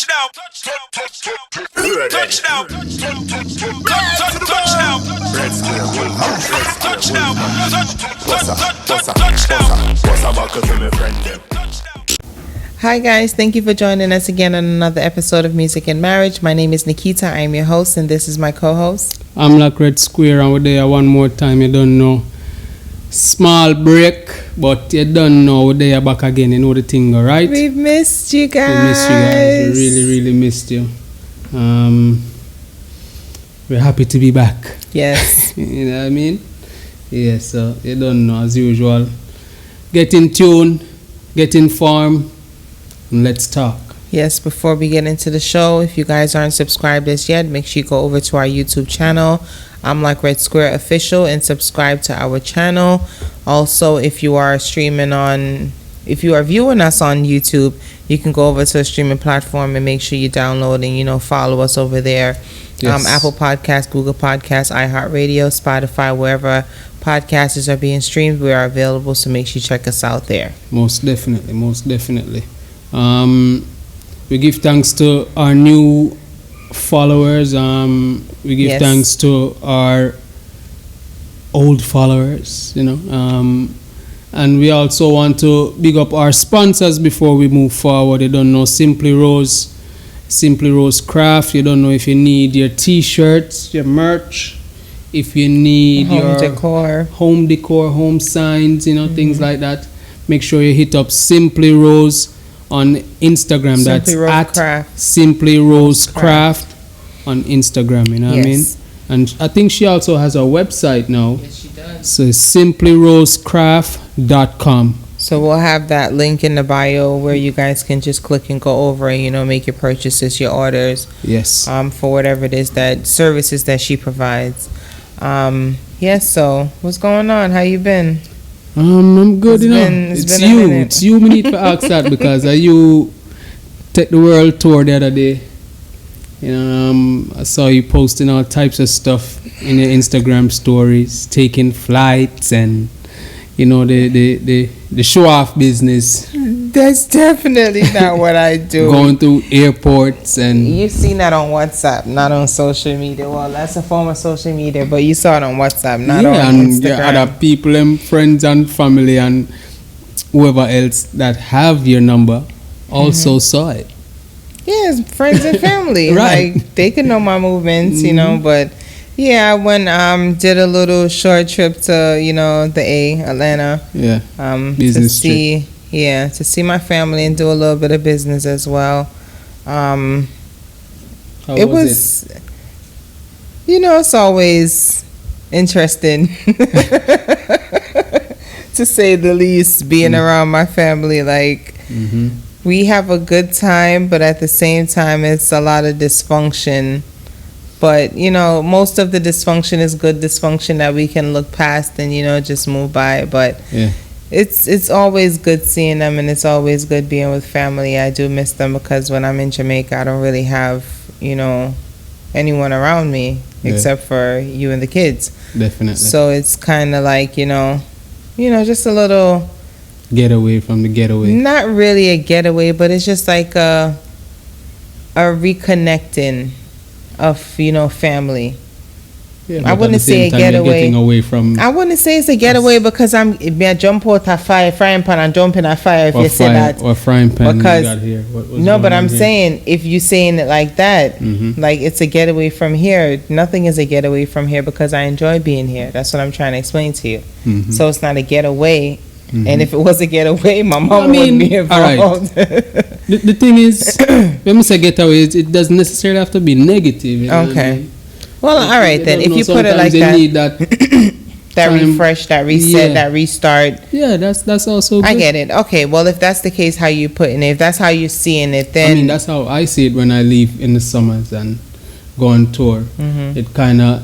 Touchdown. Touchdown. Touchdown. Hi guys, thank you for joining us again on another episode of Music and Marriage. My name is Nickeeta, I am your host, and this is my co-host. I'm like Red Square, and we're there one more time, you don't know. Small break, but you don't know we're there back again, you know the thing, alright? We've missed you guys. We missed you guys, we really missed you. We're happy to be back. Yes. You know what I mean? Yeah, so you don't know, as usual. Get in tune, get informed, and let's talk. Yes, before we get into the show, if you guys aren't subscribed as yet, make sure you go over to our YouTube channel. I'm like Red Square Official, and subscribe to our channel. Also, if you are viewing us on YouTube, you can go over to a streaming platform and make sure you download and follow us over there. Yes. Apple Podcasts, Google Podcasts, iHeartRadio, Spotify, wherever podcasts are being streamed, we are available. So make sure you check us out there. Most definitely. We give thanks to our new followers. We give thanks to our old followers, and we also want to big up our sponsors before we move forward. You don't know Simply Rose Craft. You don't know if you need your t-shirts, your merch, if you need your home decor, home signs, things like that. Make sure you hit up Simply Rose on Instagram. That's at Simply Rose Craft on Instagram, what I mean? And I think she also has a website now. Yes, she does. So it's simplyrosecraft.com. So we'll have that link in the bio where you guys can just click and go over and make your purchases, your orders. Yes. For whatever it is that services that she provides. So what's going on? How you been? I'm good, It's you we need to ask that because you take the world tour the other day. I saw you posting all types of stuff in your Instagram stories, taking flights and the show off business. That's definitely not what I do. Going through airports and you've seen that on WhatsApp, not on social media. Well, that's a form of social media, but you saw it on WhatsApp, not on Instagram. Your other people and friends and family and whoever else that have your number also saw it. Yes, friends and family. Right. Like they can know my movements, but yeah, I went did a little short trip to, the Atlanta. Yeah. Business trip. To see my family and do a little bit of business as well. How was it? It's always interesting to say the least, being around my family. Like, we have a good time, but at the same time, it's a lot of dysfunction. But, most of the dysfunction is good dysfunction that we can look past and, just move by. But it's always good seeing them, and it's always good being with family. I do miss them because when I'm in Jamaica, I don't really have, anyone around me except for you and the kids. Definitely. So it's kind of like, just a little... getaway from the getaway. Not really a getaway, but it's just like a reconnecting of family. Yeah, I wouldn't say a getaway. I wouldn't say it's a getaway because I jump out a frying pan and jump in a fire if you say that. Or frying pan. Because got here. but I'm saying if you're saying it like that, like it's a getaway from here. Nothing is a getaway from here because I enjoy being here. That's what I'm trying to explain to you. So it's not a getaway. And if it was a getaway, my mom wouldn't be involved. Right. the thing is, when we say getaway, it doesn't necessarily have to be negative. Okay. What I mean? Well, all right then. If you put it like that, need that refresh, that reset, that restart. Yeah, that's also good. I get it. Okay. Well, if that's the case, how you putting it? If that's how you seeing it, then that's how I see it when I leave in the summers and go on tour. It kind of,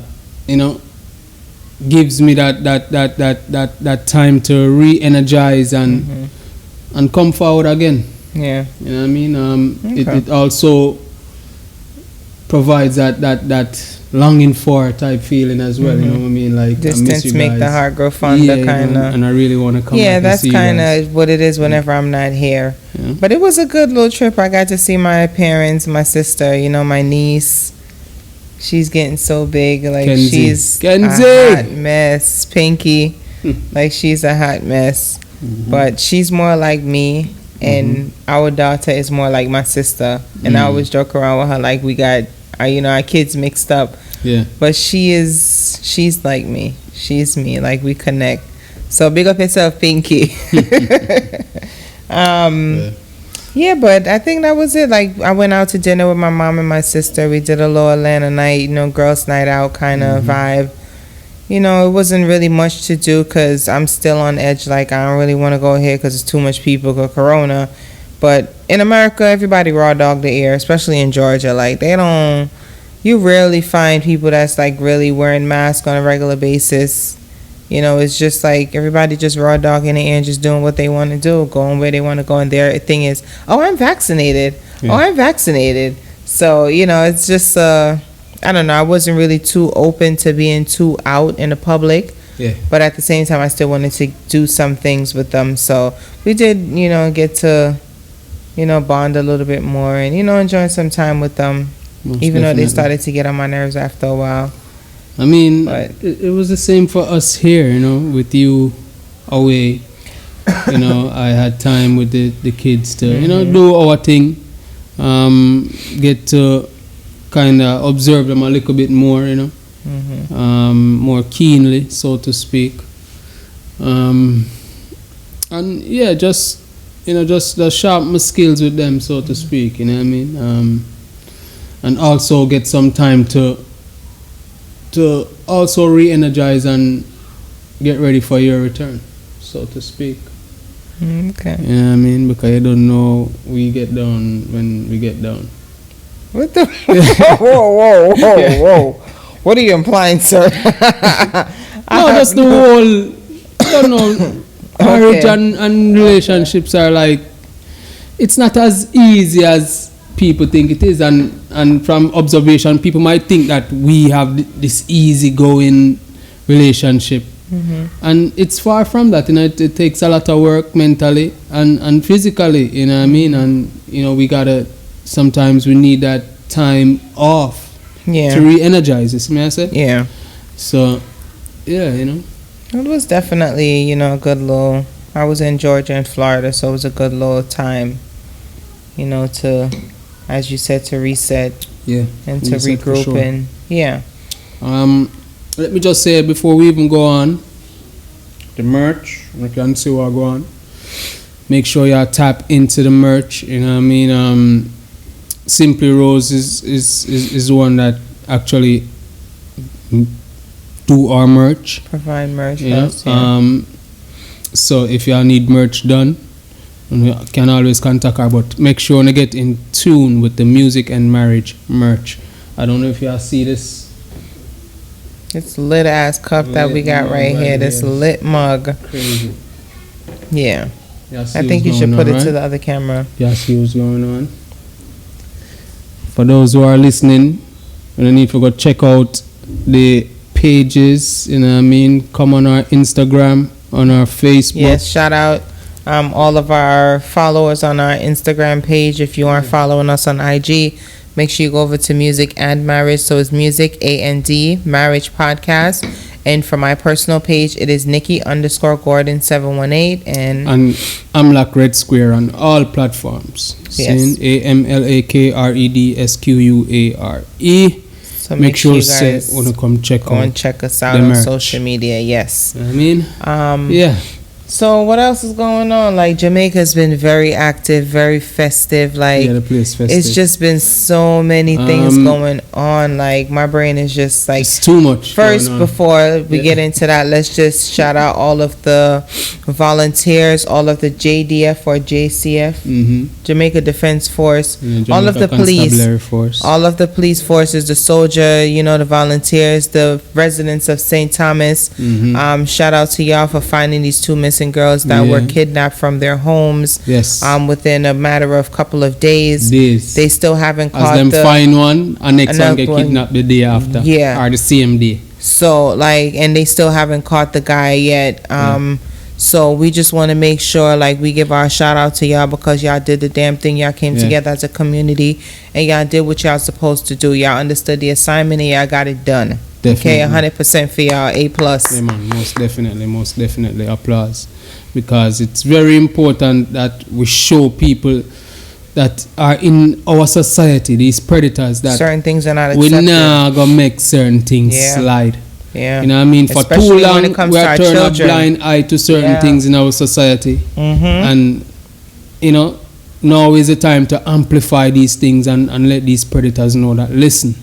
gives me that time to re-energize and come forward again. Yeah. You know what I mean? It also provides that longing for type feeling as well. You know what I mean? Like distance make the heart grow fonder, kind of. And I really want to come. Yeah, that's kind of what it is whenever I'm not here. Yeah. But it was a good little trip. I got to see my parents, my sister, you know, my niece. She's getting so big, like she's a hot mess. Pinky, like she's a hot mess. But she's more like me, and our daughter is more like my sister. And I always joke around with her like we got our kids mixed up. Yeah. But she's like me. She's me. Like we connect. So big up yourself, Pinky. Yeah, but I think that was it. Like I went out to dinner with my mom and my sister. We did a little Atlanta night, girls' night out kind of vibe. It wasn't really much to do because I'm still on edge. Like I don't really want to go here because it's too much people because Corona. But in America, everybody raw dog the air, especially in Georgia. Like you rarely find people that's like really wearing masks on a regular basis. It's just like everybody just raw dogging the air and just doing what they want to do, going where they want to go. And their thing is, I'm vaccinated. Yeah. Oh, I'm vaccinated. So, it's just, I don't know. I wasn't really too open to being too out in the public. Yeah. But at the same time, I still wanted to do some things with them. So we did, get to, bond a little bit more and, enjoy some time with them. Most even definitely. Though they started to get on my nerves after a while. I mean, it was the same for us here, with you away. I had time with the kids to, do our thing. Get to kind of observe them a little bit more, more keenly, so to speak. And yeah, just sharpen my skills with them, so to speak, you know what I mean? And also get some time to also re-energize and get ready for your return, so to speak. Okay. You know what I mean? Because you don't know we get down when we get down. What the? Whoa. What are you implying, sir? No, that's the whole, I don't know, marriage and relationships are like, it's not as easy as people think it is, and from observation, people might think that we have this easy-going relationship, and it's far from that. It takes a lot of work mentally and physically. You know what I mean? And we gotta sometimes we need that time off to re-energize. You see me I say? Yeah. So, yeah, it was definitely a good little. I was in Georgia and Florida, so it was a good little time. To, as you said, to reset, and to regroup, sure. And let me just say before we even go on, the merch, you can see what go on. Make sure you tap into the merch. You know what I mean? Simply Rose is the one that actually do our merch, provide merch. So if y'all need merch done, you can always contact her, but make sure to get in tune with the music and marriage merch. I don't know if y'all see this. It's lit ass cup that we got right here. This lit mug. Crazy. Yeah. I think you should put it to the other camera. Yeah, see what's going on. For those who are listening, you don't need to go check out the pages. You know what I mean? Come on our Instagram, on our Facebook. Yes, shout out. All of our followers on our Instagram page. If you aren't following us on IG, make sure you go over to Music and Marriage. So it's Music and Marriage Podcast. And for my personal page, it is Nikki_Gordon 718. And Amlak Red Square on all platforms. Yes. AMLAKREDSQUARE. So make sure you guys want to come check and check us out on social media. Yes. You know what I mean? Yeah. So what else is going on? Like Jamaica's been very active, very festive. Like the place festive. It's just been so many things going on. Like my brain is just like it's too much. First, before we get into that, let's just shout out all of the volunteers, all of the JDF or JCF, Jamaica Defense Force, all of the police, all of the police forces, the soldier, the volunteers, the residents of St. Thomas. Shout out to y'all for finding these two missing innocent girls that were kidnapped from their homes. Yes. Within a matter of couple of days. They still haven't caught them find one, and next one get kidnapped the day after. Yeah. Or the same day. So, like, and they still haven't caught the guy yet. So we just want to make sure, like, we give our shout out to y'all because y'all did the damn thing. Y'all came together as a community and y'all did what y'all supposed to do. Y'all understood the assignment and y'all got it done. Definitely. Okay, 100% for y'all. A+. Yeah, man, most definitely applause, because it's very important that we show people that are in our society, these predators, that certain things are not accepted. We're not gonna make certain things slide. Yeah. You know what I mean? For especially too long, we are turning a blind eye to certain things in our society. And, you know, now is the time to amplify these things and let these predators know that, listen,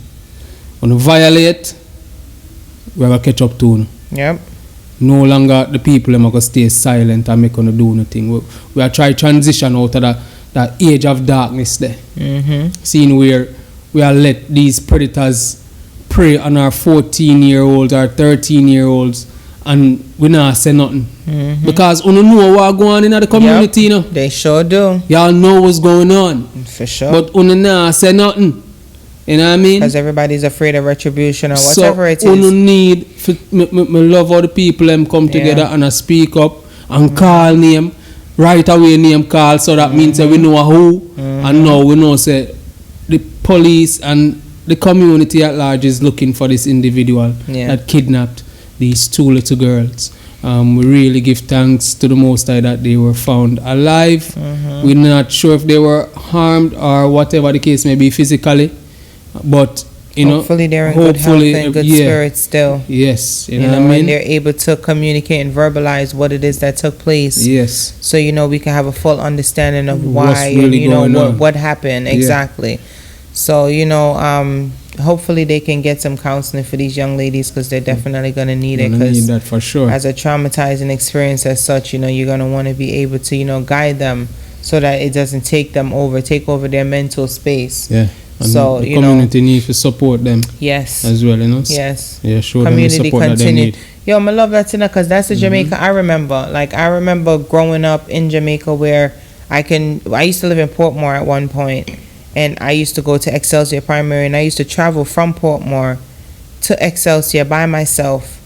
when you violate, we're going to catch up to you. Yep. No longer the people are going to stay silent and make them do nothing. We are trying to transition out of that age of darkness there. Seeing where we are let these predators prey on our 14-year-olds, our 13-year-olds, and we not say nothing. Because you know what's going on in the community, you know? They sure do. Y'all know what's going on. For sure. But you not say nothing. You know what I mean? Because everybody's afraid of retribution or whatever it is. So, you need, me love how the people them come together and speak up and call name, right away name call, so that means that we know who, and now we know say the police and the community at large is looking for this individual that kidnapped these two little girls. We really give thanks to the Most High that they were found alive. We're not sure if they were harmed or whatever the case may be physically, but you hopefully they're in good health and good spirits still. Yes, you know what I mean? And they're able to communicate and verbalize what it is that took place. Yes. So we can have a full understanding of why really and what happened exactly. So hopefully they can get some counseling for these young ladies, because they're definitely going to need it. Need that for sure. As a traumatizing experience as such, you're going to want to be able to guide them so that it doesn't take over their mental space. Yeah. And so the community needs to support them. Yes. As well, Yes. Yeah, show community them the support that they need. Yo, I love that because that's the Jamaica I remember. Like, I remember growing up in Jamaica where I used to live in Portmore at one point, and I used to go to Excelsior Primary, and I used to travel from Portmore to Excelsior by myself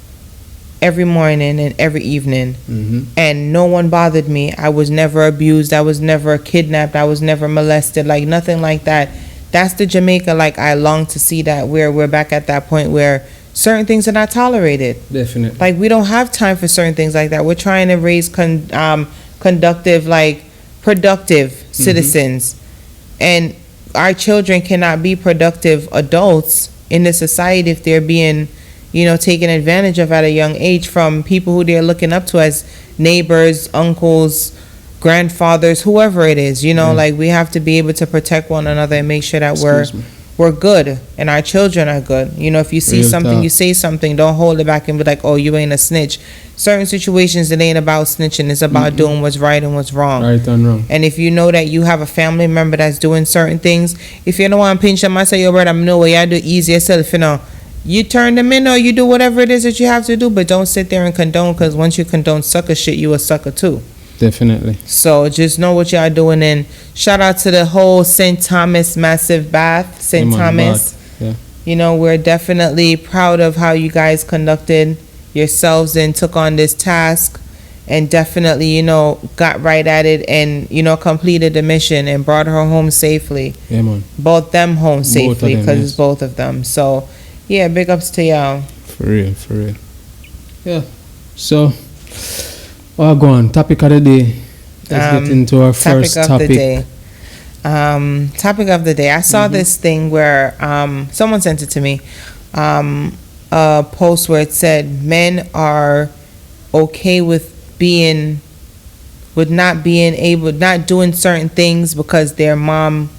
every morning and every evening. And no one bothered me. I was never abused. I was never kidnapped. I was never molested. Like, nothing like that. That's the Jamaica, like, I long to see that, where we're back at that point where certain things are not tolerated. Definitely. Like, we don't have time for certain things like that. We're trying to raise conductive, like, productive citizens. And our children cannot be productive adults in this society if they're being, taken advantage of at a young age from people who they're looking up to as neighbors, uncles, grandfathers, whoever it is. Like, we have to be able to protect one another and make sure that we're good and our children are good. If you see something, you say something. Don't hold it back and be like, oh, you ain't a snitch. Certain situations, it ain't about snitching. It's about doing what's right and what's wrong. Right and wrong. And if you know that you have a family member that's doing certain things, if you don't want to pinch them, I say, yo, brother, I know what you do easy yourself, you turn them in or you do whatever it is that you have to do, but don't sit there and condone, because once you condone sucker shit, you a sucker too. Definitely. So just know what y'all doing, and shout out to the whole St. Thomas massive bath. St. Thomas. Yeah. We're definitely proud of how you guys conducted yourselves and took on this task, and definitely, got right at it and, completed the mission and brought her home safely. Yeah, man. Brought them home safely, because it's both of them. So, yeah, big ups to y'all. For real. Yeah. So, go on. Topic of the day. Let's get into our first topic. Topic of the day. I saw this thing where someone sent it to me. A post where it said men are okay with not doing certain things because their mom.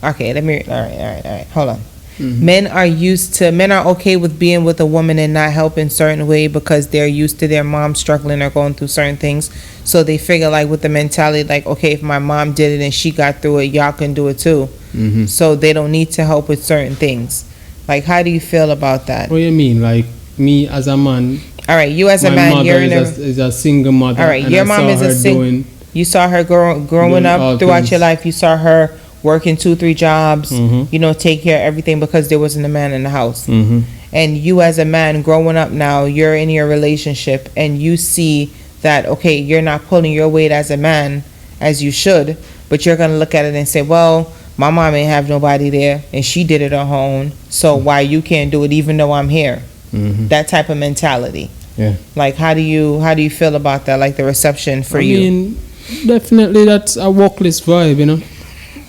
Okay, all right. Hold on. Men are okay with being with a woman and not helping certain way because they're used to their mom struggling or going through certain things. So they figure, like, with the mentality, like, okay, if my mom did it and she got through it, y'all can do it too. So they don't need to help with certain things. Like, how do you feel about that? What do you mean? Like, me as a man, All right, you as a My man, mother you're in is a single mother. all right, and your I mom saw is a her single. You saw her growing doing up all throughout things. your life. You saw her working 2-3 jobs. Mhm. You know, take care of everything because there wasn't a man in the house. Mhm. And you as a man growing up now, you're in your relationship and you see that okay, you're not pulling your weight as a man as you should, but you're gonna look at it and say, well, my mom ain't have nobody there and she did it on her own, so why you can't do it even though I'm here? Mhm. That type of mentality. Yeah. Like how do you feel about that? Like the reception for you? I mean, definitely that's a workless vibe, you know.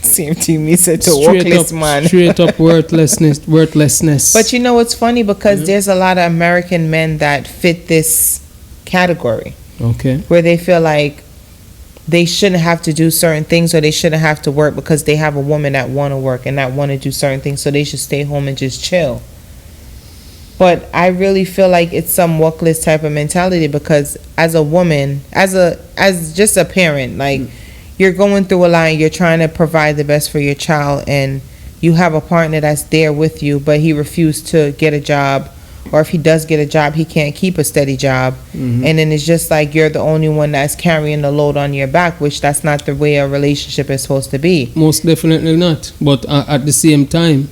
Same to me, said to workless man. Straight up worthlessness. But you know it's funny because there's a lot of American men that fit this category. Okay. Where they feel like they shouldn't have to do certain things or they shouldn't have to work because they have a woman that want to work and that want to do certain things, so they should stay home and just chill. But I really feel like it's some workless type of mentality because as a woman, as just a parent, like you're going through a lot and you're trying to provide the best for your child and you have a partner that's there with you but he refused to get a job, or if he does get a job he can't keep a steady job. And then it's just like you're the only one that's carrying the load on your back, which that's not the way a relationship is supposed to be. Most definitely not. But at the same time,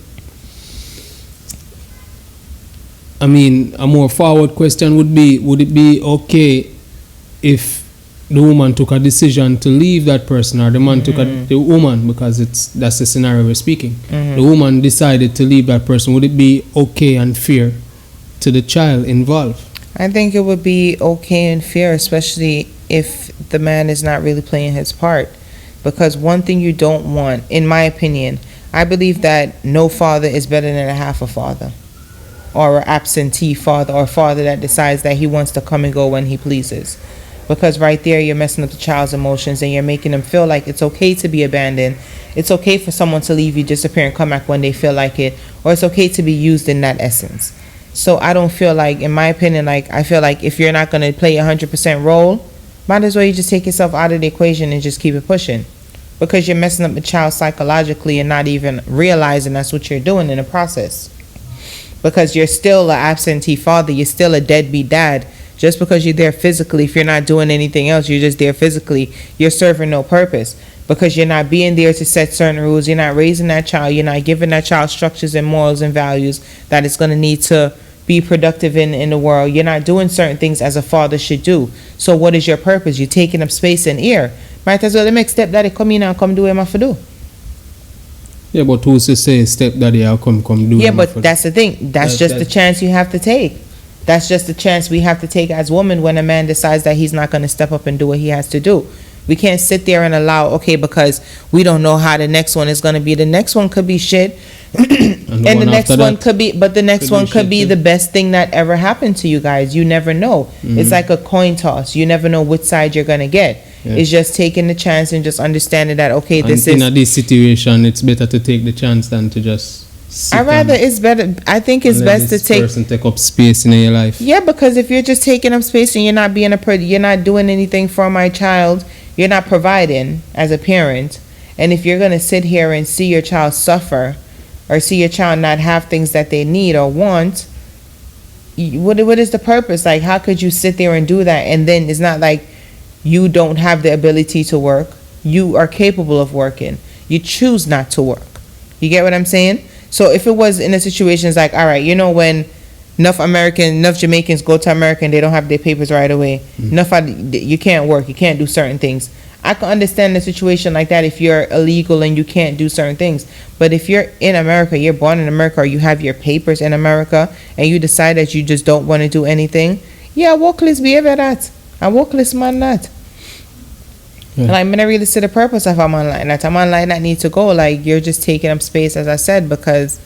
I mean, a more forward question would be, would it be okay if the woman took a decision to leave that person, or the man took the woman, because that's the scenario we're speaking. The woman decided to leave that person. Would it be okay and fair to the child involved? I think it would be okay and fair, especially if the man is not really playing his part. Because one thing you don't want, in my opinion, I believe that no father is better than a half a father, or an absentee father, or a father that decides that he wants to come and go when he pleases. Because right there you're messing up the child's emotions and you're making them feel like it's okay to be abandoned. It's okay for someone to leave you, disappear, and come back when they feel like it, or it's okay to be used in that essence. So I don't feel like, in my opinion, like I feel like if you're not going to play 100% role, might as well you just take yourself out of the equation and just keep it pushing, because you're messing up the child psychologically and not even realizing that's what you're doing in the process. Because you're still an absentee father, you're still a deadbeat dad. Just because you're there physically, if you're not doing anything else, you're just there physically, you're serving no purpose. Because you're not being there to set certain rules, you're not raising that child, you're not giving that child structures and morals and values that it's going to need to be productive in the world. You're not doing certain things as a father should do. So what is your purpose? You're taking up space and air. Might as well let me stepdaddy come in and come do what I have to do. Yeah, but who's to say stepdaddy I'll come do? Yeah, but that's the thing. That's just the chance you have to take. That's just the chance we have to take as women when a man decides that he's not going to step up and do what he has to do. We can't sit there and allow, okay, because we don't know how the next one is going to be. The next one could be shit. and the next one could be, but the next one could be the best thing that ever happened to you guys. You never know. It's like a coin toss. You never know which side you're going to get. Yeah. It's just taking the chance and just understanding that, okay, in this situation, it's better to take the chance than to just it's better. I think it's best to take up space in your life. Yeah, because if you're just taking up space and you're not being you're not doing anything for my child, you're not providing as a parent. And if you're gonna sit here and see your child suffer, or see your child not have things that they need or want, what is the purpose? Like, how could you sit there and do that? And then it's not like you don't have the ability to work. You are capable of working. You choose not to work. You get what I'm saying? So if it was in a situation, it's like, all right, you know, when enough Jamaicans go to America and they don't have their papers right away, you can't work, you can't do certain things. I can understand a situation like that if you're illegal and you can't do certain things. But if you're in America, you're born in America, or you have your papers in America, and you decide that you just don't want to do anything, yeah, workless behavior that. A workless man that. Yeah. Like, I'm gonna really see the purpose of a man like that. A man like that need to go. Like, you're just taking up space, as I said, because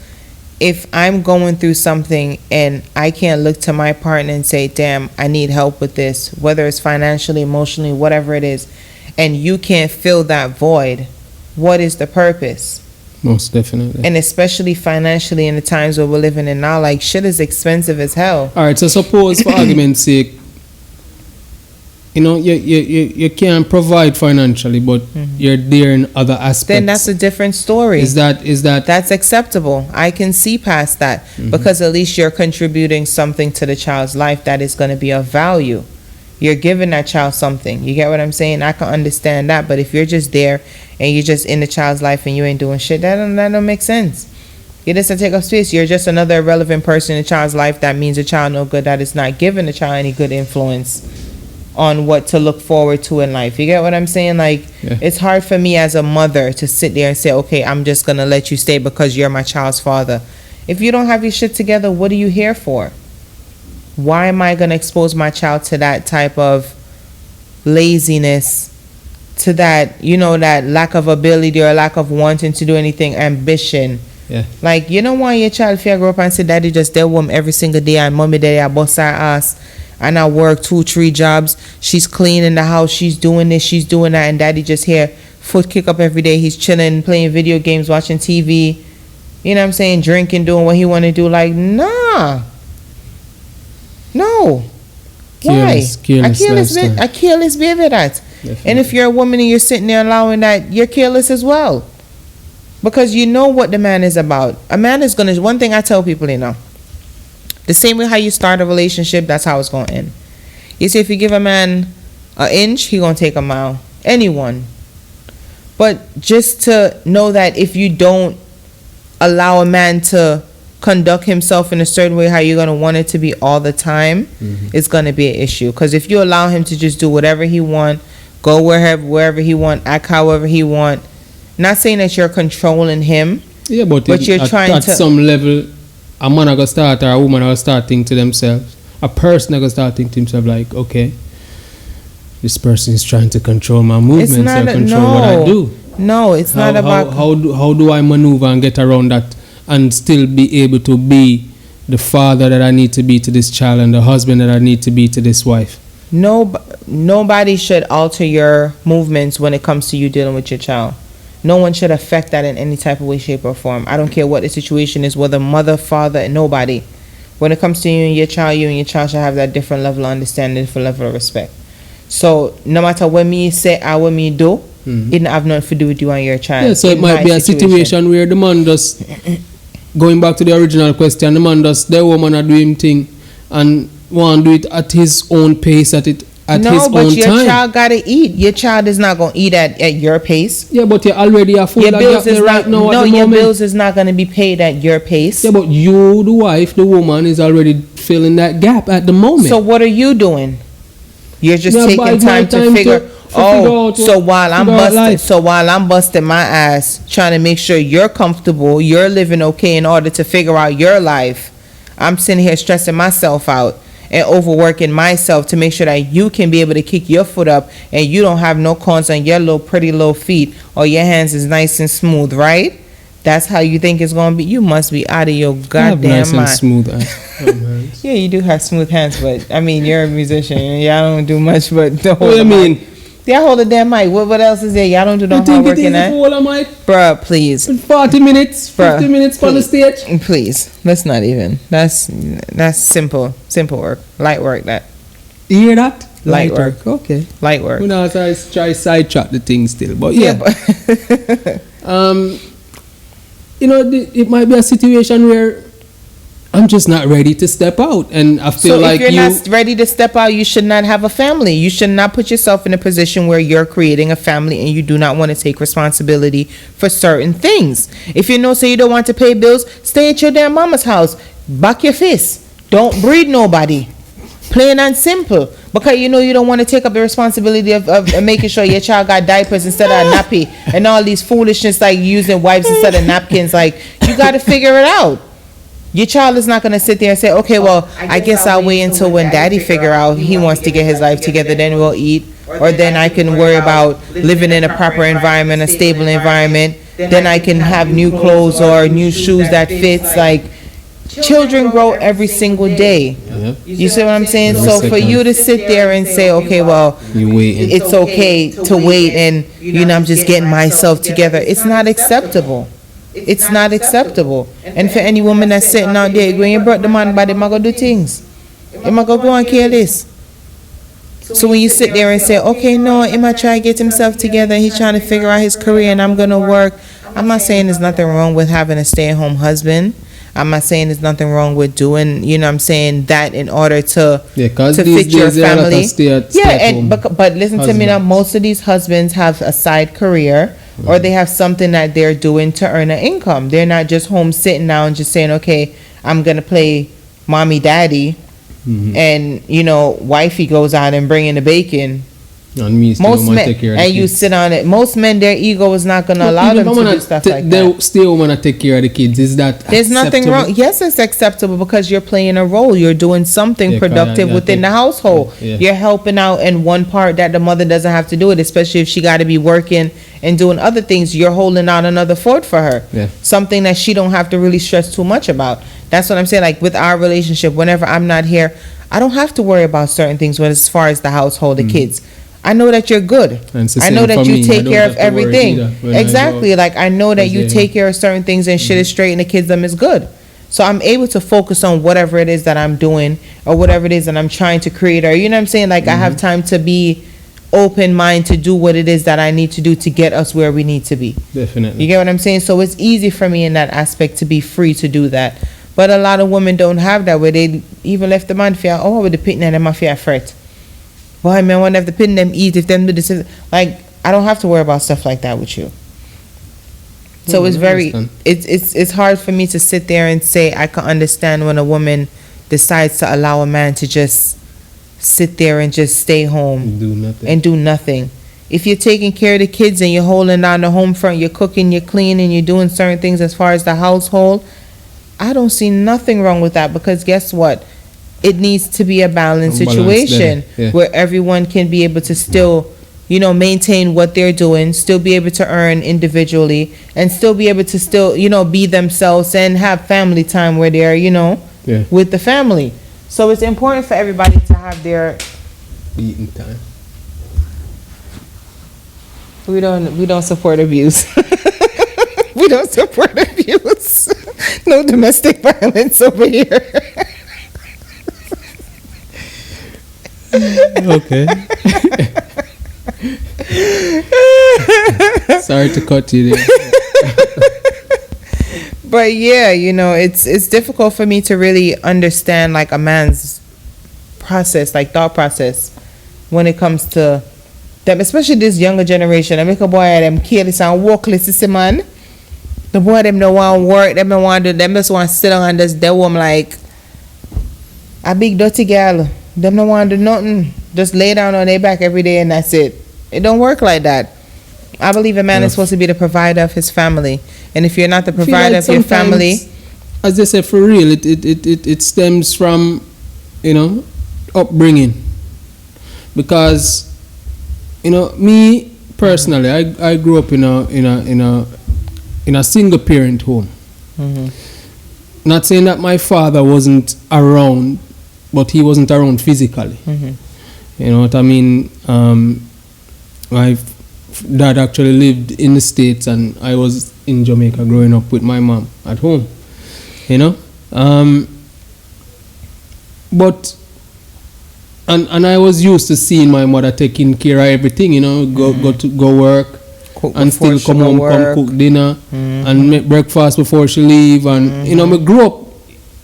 if I'm going through something and I can't look to my partner and say, damn, I need help with this, whether it's financially, emotionally, whatever it is, and you can't fill that void, what is the purpose? Most definitely. And especially financially in the times where we're living in now, like, shit is expensive as hell. All right, so suppose for argument's sake, you can't provide financially, but you're there in other aspects. Then that's a different story. Is that That's acceptable. I can see past that because at least you're contributing something to the child's life that is going to be of value. You're giving that child something. You get what I'm saying? I can understand that, but if you're just there and you're just in the child's life and you ain't doing shit, that don't make sense. You just take up space. You're just another irrelevant person in the child's life. That means the child no good. That is not giving the child any good influence on what to look forward to in life. You get what I'm saying? Like, it's hard for me as a mother to sit there and say, okay, I'm just going to let you stay because you're my child's father. If you don't have your shit together, what are you here for? Why am I going to expose my child to that type of laziness, to that, that lack of ability or lack of wanting to do anything, ambition? Yeah. Like, you don't want your child to grow up and say, daddy just there with me every single day and mommy daddy I bust her ass and I work 2-3 jobs. She's cleaning the house, she's doing this, she's doing that, and daddy just here foot kick up every day. He's chilling, playing video games, watching TV, you know what I'm saying, drinking, doing what he want to do. Like, nah. No. Careless, Why? A careless behavior that. Definitely. And if you're a woman and you're sitting there allowing that, you're careless as well. Because you know what the man is about. A man is going to, one thing I tell people, the same way how you start a relationship, that's how it's going to end. You see, if you give a man an inch, he going to take a mile. Anyone. But just to know that if you don't allow a man to conduct himself in a certain way how you're going to want it to be all the time, it's going to be an issue. Because if you allow him to just do whatever he want, go wherever he want, act however he want, not saying that you're controlling him, but you're trying at to, some level, a man are going to start, or a woman are going to start thinking to themselves, a person are going to start thinking to himself like, okay, this person is trying to control my movements or control what I do. No, it's not about... How do I maneuver and get around that and still be able to be the father that I need to be to this child and the husband that I need to be to this wife? Nobody should alter your movements when it comes to you dealing with your child. No one should affect that in any type of way, shape, or form. I don't care what the situation is, whether mother, father, nobody. When it comes to you and your child should have that different level of understanding, different level of respect. So no matter what me say or what me do, it don't have nothing to do with you and your child. Yeah, so it might be a situation where the man just, going back to the original question, the man just, the woman are doing thing and want to do it at his own pace, at his own time. No, but your child got to eat. Your child is not going to eat at your pace. Yeah, but you already are full your bills is right now. No, your bills is not going to be paid at your pace. Yeah, but you, the wife, the woman, is already filling that gap at the moment. So what are you doing? You're just taking time to figure. So while I'm busting my ass trying to make sure you're comfortable, you're living okay in order to figure out your life, I'm sitting here stressing myself out and overworking myself to make sure that you can be able to kick your foot up and you don't have no corns on your little pretty little feet or your hands is nice and smooth, right? That's how you think it's going to be? You must be out of your goddamn nice mind. And smooth hands. Yeah, you do have smooth hands, but I mean, you're a musician. Y'all don't do much but the whole What do you mean? Yeah, hold the damn mic. What else is there? Y'all don't do no hard work in that? Hold a mic? Bruh, please. 40 minutes, 50 minutes on the stage? Please. That's not even. That's simple. Simple work. Light work, that. You hear that? Light work. Okay. Light work. We now try sidetrack the thing still. But yeah. It might be a situation where I'm just not ready to step out, and I feel like if you're not ready to step out, you should not have a family. You should not put yourself in a position where you're creating a family and you do not want to take responsibility for certain things. If you know, say you don't want to pay bills, stay at your damn mama's house. Back your fist. Don't breed nobody. Plain and simple. Because you know you don't want to take up the responsibility of making sure your child got diapers instead of a nappy and all these foolishness like using wipes instead of napkins. Like, you got to figure it out. Your child is not going to sit there and say, okay, well, I guess I'll wait until when daddy figure out he wants to get his life together, then we'll eat. Or then I can worry about living in a proper environment, a stable environment. Then I can have new clothes or new shoes that fits. Like, children grow every single day. You see what I'm saying? So for you to sit there and say, okay, well, it's okay to wait and, I'm just getting myself together. It's not acceptable. It's not acceptable. And for any woman that's sitting out there, when you brought the man body, I'm going to do things. I'm going to go and kill this. So when you sit there and say, okay, no, he might try to get himself together, he's trying to figure out his career and I'm going to work. I'm not saying there's nothing wrong with having a stay-at-home husband. I'm not saying there's nothing wrong with doing, I'm saying that in order to fit your family. But listen to me now, most of these husbands have a side career or they have something that they're doing to earn an income. They're not just home sitting now and just saying, okay, I'm going to play mommy daddy and, wifey goes out and bring in the bacon. And me still most men, take care of and you kids. Sit on it. Most men, their ego is not going to allow them to do stuff like that. They still want to take care of the kids. Is that there's nothing wrong? Yes, it's acceptable because you're playing a role. You're doing something productive within the household. You're helping out in one part that the mother doesn't have to do it, especially if she got to be working and doing other things. You're holding out another fort for her. Something that she don't have to really stress too much about. That's what I'm saying. Like with our relationship, whenever I'm not here, I don't have to worry about certain things as far as the household, the kids. I know that you're good. I know that you take care of everything. Exactly. Like I know that you take care of certain things and shit is straight and the kids them is good. So I'm able to focus on whatever it is that I'm doing or whatever it is that I'm trying to create, or you know what I'm saying? Like I have time to be open mind to do what it is that I need to do to get us where we need to be. Definitely. You get what I'm saying? So it's easy for me in that aspect to be free to do that. But a lot of women don't have that where they even left the man fear, with the picnic and them fear fret. Boy, man, I wonder if the pin them eat, if them do this. Like, I don't have to worry about stuff like that with you. So it's hard for me to sit there and say I can understand when a woman decides to allow a man to just sit there and just stay home and do nothing. If you're taking care of the kids and you're holding down the home front, you're cooking, you're cleaning, you're doing certain things as far as the household, I don't see nothing wrong with that because guess what? It needs to be a balanced situation where everyone can be able to still, maintain what they're doing, still be able to earn individually, and still be able to still, be themselves and have family time where they're, with the family. So it's important for everybody to have their eating time. We don't support abuse. We don't support abuse. No domestic violence over here. Okay. Sorry to cut you there. But yeah, it's difficult for me to really understand like a man's process, like thought process, when it comes to them, especially this younger generation. I make a boy them careless and workless, man. The boy them don't want to work, them don't want to do, them just want to sit down and just deal with them like a big dirty girl. Them don't want to do nothing. Just lay down on their back every day and that's it. It don't work like that. I believe a man is supposed to be the provider of his family. And if you're not the provider of your family, as I said, for real, it stems from, upbringing. Because, me personally, I grew up in a single parent home. Mm-hmm. Not saying that my father wasn't around, but he wasn't around physically. Mm-hmm. You know what I mean? My dad actually lived in the States and I was in Jamaica growing up with my mom at home. But and I was used to seeing my mother taking care of everything, go work cook and still come home, come cook dinner and make breakfast before she leave, and I grew up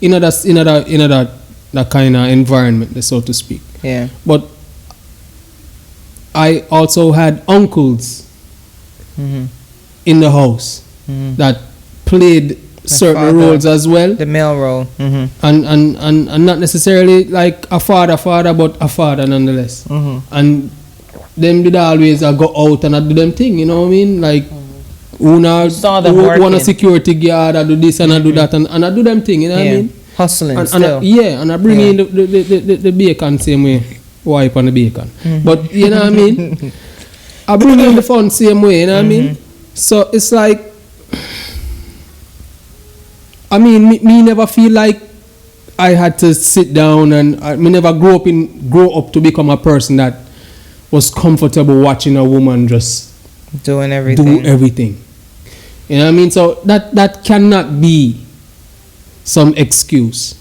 in that kind of environment, so to speak. Yeah. But I also had uncles in the house that played certain roles as well. The male role. And not necessarily like a father, but a father nonetheless. And them did always go out and I do them thing, you know what I mean? Like, one a security guard, I do this and I do that, and I do them thing, you know what I mean? Hustling and still. And I bring in the bacon same way, wipe on the bacon. But, you know what I mean? I bring in the fun same way, you know what I mean? So it's like, I mean, me never feel like I had to sit down, and me never grow up to become a person that was comfortable watching a woman just do everything. You know what I mean? So that cannot be some excuse.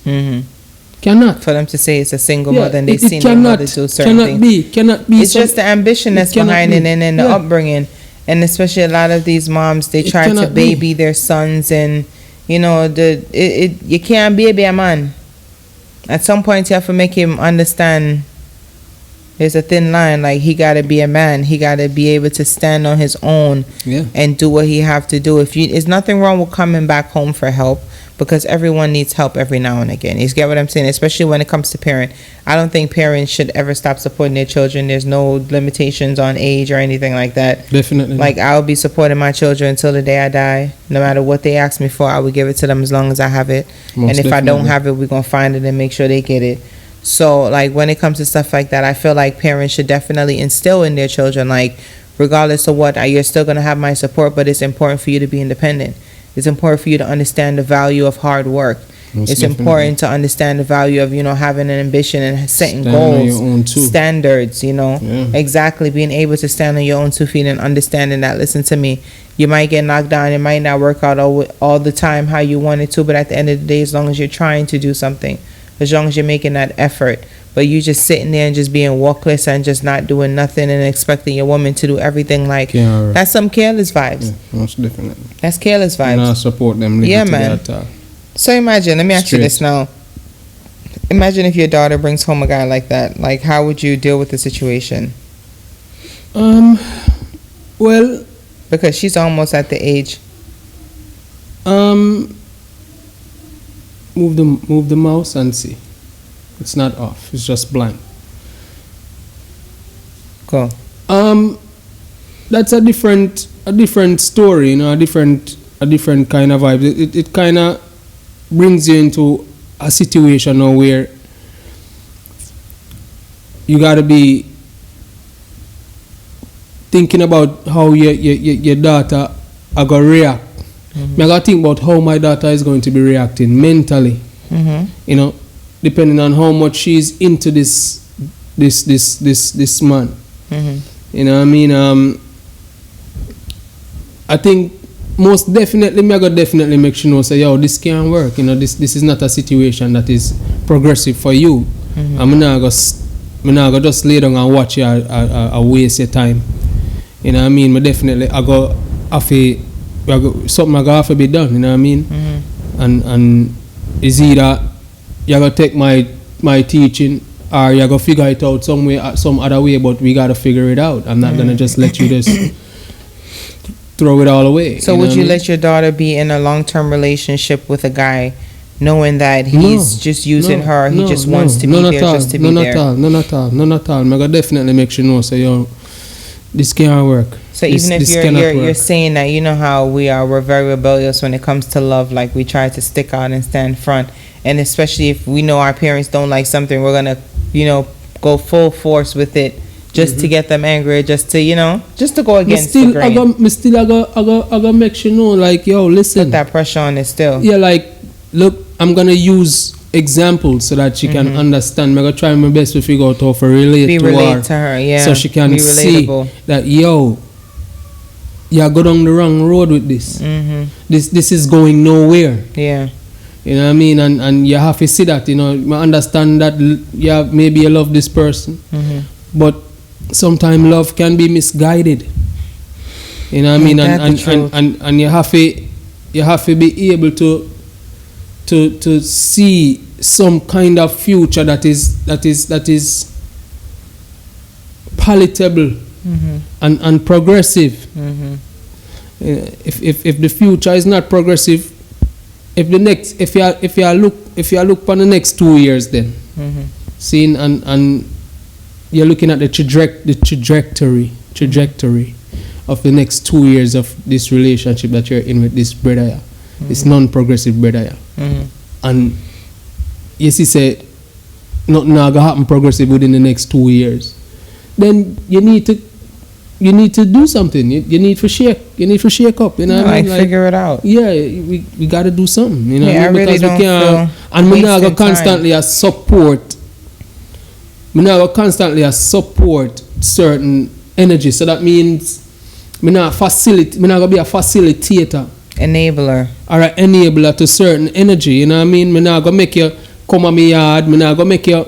Cannot. For them to say it's a single mother and they've it seen cannot, their mother do certain things. Cannot be. It's just the ambition that's behind it and the upbringing. And especially a lot of these moms, they try to baby their sons, and you know, you can't baby a man. At some point you have to make him understand there's a thin line. Like, he got to be a man. He got to be able to stand on his own and do what he have to do. There's nothing wrong with coming back home for help, because everyone needs help every now and again. You get what I'm saying? Especially when it comes to parent. I don't think parents should ever stop supporting their children. There's no limitations on age or anything like that. Definitely. Like, I'll be supporting my children until the day I die. No matter what they ask me for, I will give it to them as long as I have it. And if I don't have it, we're going to find it and make sure they get it. So, like, when it comes to stuff like that, I feel like parents should definitely instill in their children, like, regardless of what, you're still going to have my support, but it's important for you to be independent. It's important for you to understand the value of hard work. It's important to understand the value of, you know, having an ambition and setting goals, standards, you know. Exactly, being able to stand on your own 2 feet and understanding that, listen to me, you might get knocked down, it might not work out all the time how you want it to, but at the end of the day, as long as you're trying to do something, as long as you're making that effort, but you just sitting there and just being walkless and just not doing nothing and expecting your woman to do everything, like, that's some careless vibes. Most definitely. That's careless vibes. I support them. Man. So imagine, let me ask you this now. Imagine if your daughter brings home a guy like that. Like, how would you deal with the situation? Well, because she's almost at the age. Move the mouse and see. It's not off. It's just blank. Cool. That's a different story, you know, a different kind of vibe. It kind of brings you into a situation now where you gotta be thinking about how your daughter are gonna react. I gotta think about how my daughter is going to be reacting mentally. You know, depending on how much she's into this man. You know what I mean? I think most definitely me I gotta definitely make sure say, yo, this can't work. You know, this is not a situation that is progressive for you. I'm not gonna just lay down and watch you waste your time. You know what I mean? But definitely something I gotta have to be done, you know what I mean? And it's either you gotta take my teaching, or you gotta figure it out some other way, but we gotta figure it out. I'm not gonna just let you just throw it all away. So would you let your daughter be in a long-term relationship with a guy knowing that he's just using her, he just wants to be there just to be there? None at all. I'm gonna definitely make sure know, say, yo, this can't work. So even if you're saying that, you know how we're very rebellious when it comes to love, like we try to stick out and stand front, and especially if we know our parents don't like something, we're gonna, you know, go full force with it just to get them angry, just to, you know, just to go against the grain. I gotta make sure know, like, yo, listen. Put that pressure on it still. Yeah, like, look, I'm gonna use examples so that she can understand. I'm gonna try my best to figure out how to relate to her, yeah. So she can see that, yo, you go down the wrong road with this. This is going nowhere. Yeah. You know what I mean? And you have to see that, you know, I understand that, yeah, maybe you love this person, but sometimes love can be misguided. You know what I mean? And you have to be able to see some kind of future that is palatable and progressive. If the future is not progressive, if you look for the next 2 years, then seeing and you're looking at the trajectory of the next 2 years of this relationship that you're in with this brother, this non-progressive brother, and yes, he said nothing gonna happen progressive within the next 2 years, then you need to do something. You need to shake up. You know what I mean? Like, figure it out. Yeah, we got to do something. You know, yeah, I really don't feel. And we not gonna constantly support. We not gonna constantly support certain energy. So that means we not gonna be a facilitator, enabler, or an enabler to certain energy. You know what I mean? We not gonna make you come on me yard, me not gonna make you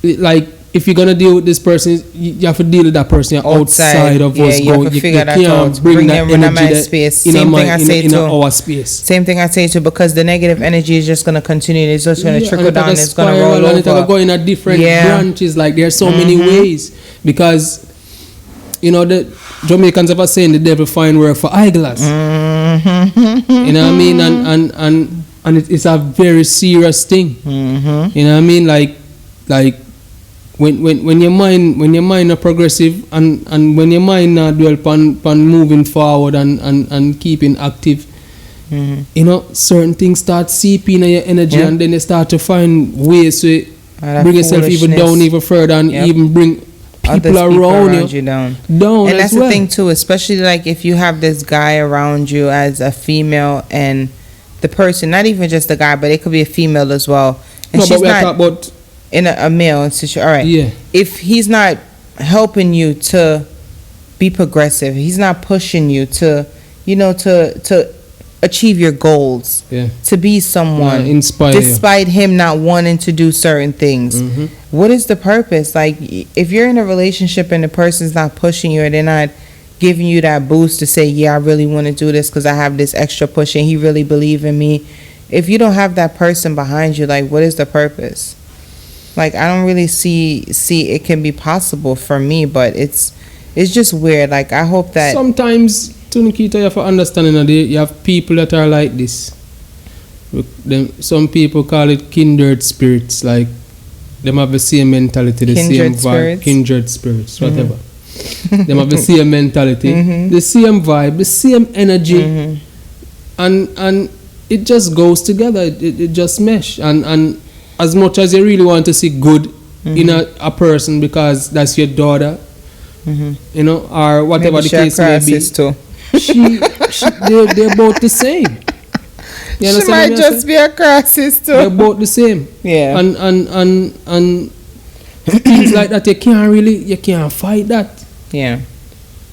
like if you're gonna deal with this person, you have to deal with that person outside of us. You have to figure that out. Bring them in my space. Same thing I say to our space. Same thing I say to, because the negative energy is just gonna continue. It's just gonna trickle down. It's gonna roll over. It's gonna go in a different branches. Like there's so many ways, because you know the Jamaicans have a saying, the devil find work for eyeglass. You know what I mean? And it's a very serious thing. You know what I mean? Like when your mind are progressive and when your mind not dwell upon moving forward and keeping active, you know, certain things start seeping in your energy, and then you start to find ways to bring yourself even down even further, and even bring people around you down. And that's the thing too, especially like if you have this guy around you as a female, and the person, not even just the guy, but it could be a female as well, and she's not in a male situation. All right. Yeah. If he's not helping you to be progressive, he's not pushing you to, you know, to achieve your goals, to be someone, inspire despite him not wanting to do certain things. What is the purpose? Like, if you're in a relationship and the person's not pushing you, or they're not giving you that boost to say, yeah, I really want to do this because I have this extra push and he really believes in me. If you don't have that person behind you, like, what is the purpose? Like, I don't really see it can be possible for me, but it's just weird. Like, I hope that sometimes, to Nickeeta, you have to understand, you have people that are like this. Some people call it kindred spirits. Like, them have the same mentality, the same vibe. Kindred spirits, whatever. Them have the same mentality, the same vibe, the same energy, and it just goes together. It just mesh, and as much as you really want to see good in a person because that's your daughter, you know, or whatever maybe the case may be, too. they're both the same. She might just be a crisis too. They're both the same. Yeah. And things like that, you can't fight that. Yeah.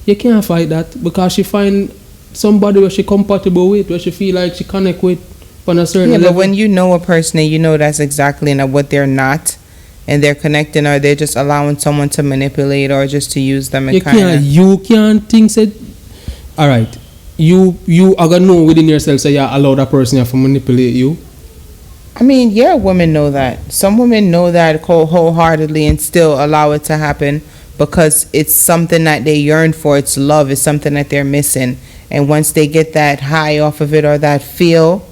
You can't fight that, because she find somebody where she compatible with, where she feel like she connect with on a certain level. But when you know a person and you know that's exactly what they're not, and they're connecting, or they're just allowing someone to manipulate or just to use them, and you can't think said, all right, you are gonna know within yourself, so you allow that person to manipulate you. I mean, yeah, women know that. Some women know that wholeheartedly and still allow it to happen because it's something that they yearn for. It's love. It's something that they're missing. And once they get that high off of it, or that feel,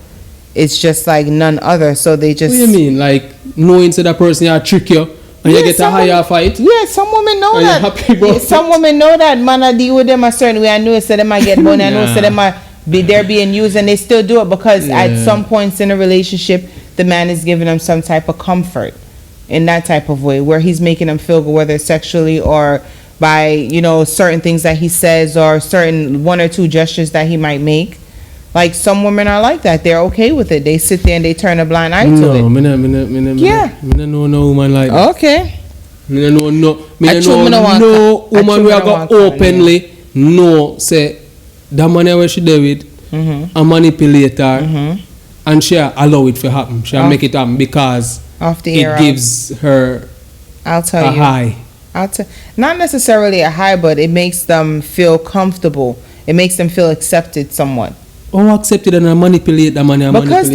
it's just like none other. So they just... What do you mean? Like, knowing that person will trick you and you get a higher fight? Yeah, some women know that. Happy about some women know that. Man, I deal with them a certain way. I know so they might get money. I know so they might be there being used, and they still do it because at some points in a relationship, the man is giving them some type of comfort in that type of way, where he's making them feel good, whether sexually or by, you know, certain things that he says, or certain one or two gestures that he might make. Like, some women are like that. They're okay with it. They sit there and they turn a blind eye to it. No, me no know woman like that. Okay. Me no woman we are go openly no say that man where she deal with a manipulator, and she allow it to happen. She make it happen because it gives her a high. Not necessarily a high, but it makes them feel comfortable. It makes them feel accepted somewhat. Oh, accepted and manipulate the money. Because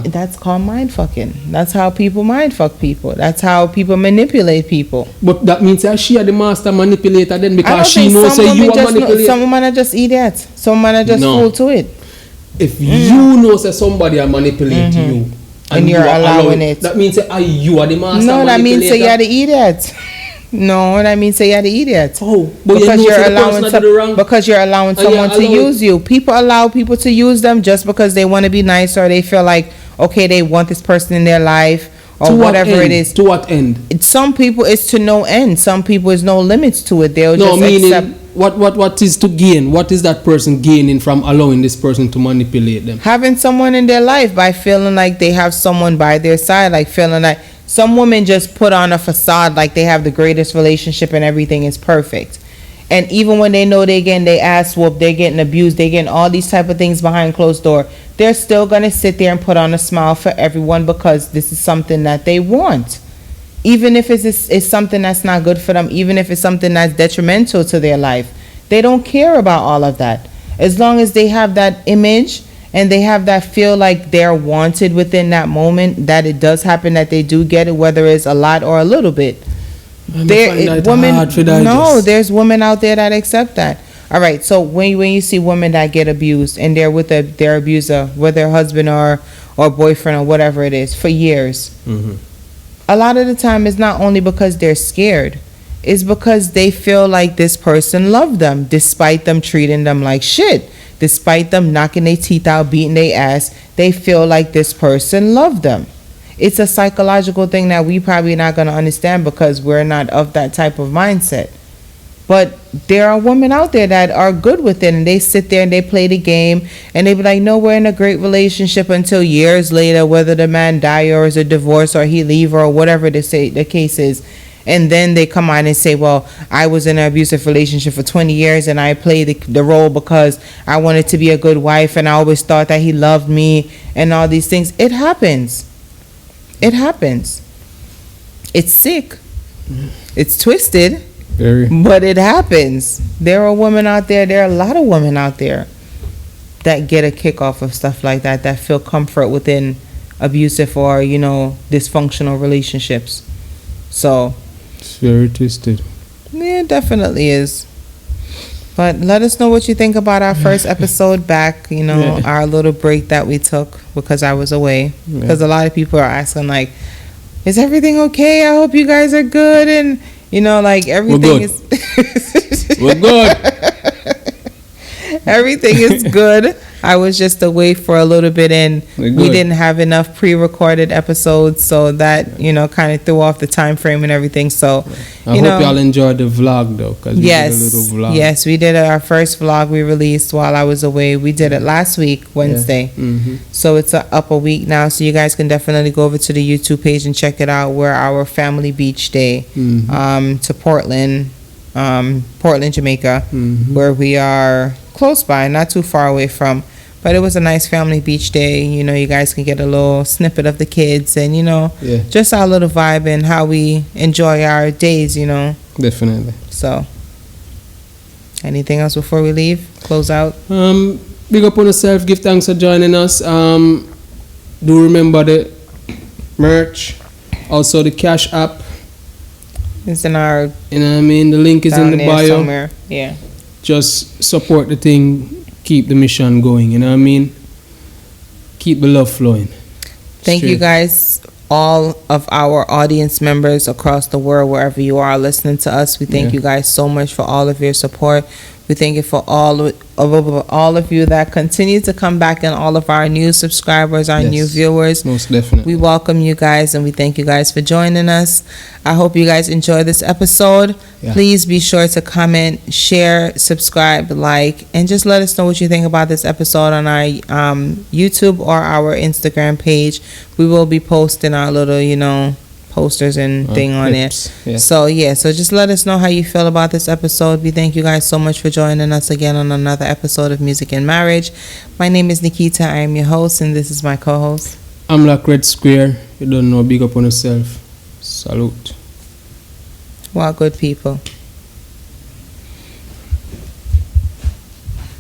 that's called mind fucking. That's how people mind fuck people. That's how people manipulate people. But that means that she are the master manipulator then, because she knows that you are manipulating. Some women are just idiots. Some women are just fool to it. If you know that somebody are manipulating you, and you're allowing it, that means that you are the master manipulator. No, that means that you're the idiot. No, that means you're the idiot. Oh, because you're allowing someone to use you. People allow people to use them just because they want to be nice, or they feel like, okay, they want this person in their life, or whatever it is. To what end? Some people it's to no end. Some people is no limits to it. They'll just accept. What is to gain? What is that person gaining from allowing this person to manipulate them? Having someone in their life, by feeling like they have someone by their side, like feeling like some women just put on a facade like they have the greatest relationship and everything is perfect. And even when they know they're getting their ass whooped, they're getting abused, they're getting all these type of things behind closed door, they're still going to sit there and put on a smile for everyone because this is something that they want. Even if it's something that's not good for them, even if it's something that's detrimental to their life, they don't care about all of that. As long as they have that image and they have that feel like they're wanted within that moment, that it does happen, that they do get it, whether it's a lot or a little bit. There's women out there that accept that. All right, so when you see women that get abused and they're with their abuser, with their husband or boyfriend or whatever it is, for years, a lot of the time it's not only because they're scared, it's because they feel like this person loved them, despite them treating them like shit, despite them knocking their teeth out, beating their ass. They feel like this person loved them. It's a psychological thing that we probably not going to understand because we're not of that type of mindset. But there are women out there that are good with it, and they sit there and they play the game, and they be like, no, we're in a great relationship, until years later, whether the man die or is a divorce or he leave or whatever the case is. And then they come on and say, well, I was in an abusive relationship for 20 years and I played the role because I wanted to be a good wife and I always thought that he loved me and all these things. It happens. It happens. It's sick. It's twisted. Very. But it happens. There are women out there, there are a lot of women out there that get a kick off of stuff like that, that feel comfort within abusive or, dysfunctional relationships. So it's very twisted. Yeah, it definitely is. But let us know what you think about our first episode back, our little break that we took because I was away. Because a lot of people are asking, like, is everything okay? I hope you guys are good. And, everything is... We're good. Everything is good. I was just away for a little bit and we didn't have enough pre-recorded episodes, so that kind of threw off the time frame and everything. So I hope y'all enjoyed the vlog though, because we did a little vlog. Yes, we did our first vlog we released while I was away. We did it last week, Wednesday. So it's up a week now, so you guys can definitely go over to the YouTube page and check it out. We're our family beach day to Portland, Jamaica, where we are close by, not too far away from. But it was a nice family beach day. You guys can get a little snippet of the kids and, just our little vibe and how we enjoy our days, Definitely. So, anything else before we leave? Close out? Big up on yourself. Give thanks for joining us. Do remember the merch. Also the Cash App. It's in our... The link is in the bio. Somewhere. Yeah. Just support the thing. Keep the mission going, keep the love flowing. Thank you guys, all of our audience members across the world, wherever you are listening to us. We thank you guys so much for all of your support. We thank you for all of you that continue to come back, and all of our new subscribers, our new viewers. Most definitely. We welcome you guys and we thank you guys for joining us. I hope you guys enjoy this episode. Please be sure to comment, share, subscribe, like, and just let us know what you think about this episode on our YouTube or our Instagram page. We will be posting our little, posters and thing on it. So just let us know how you feel about this episode. We thank you guys so much for joining us again on another episode of Music and Marriage. My name is Nickeeta. I am your host, and this is my co-host. I'm like Red Square. You don't know, big up on yourself. Salute. Well, good people.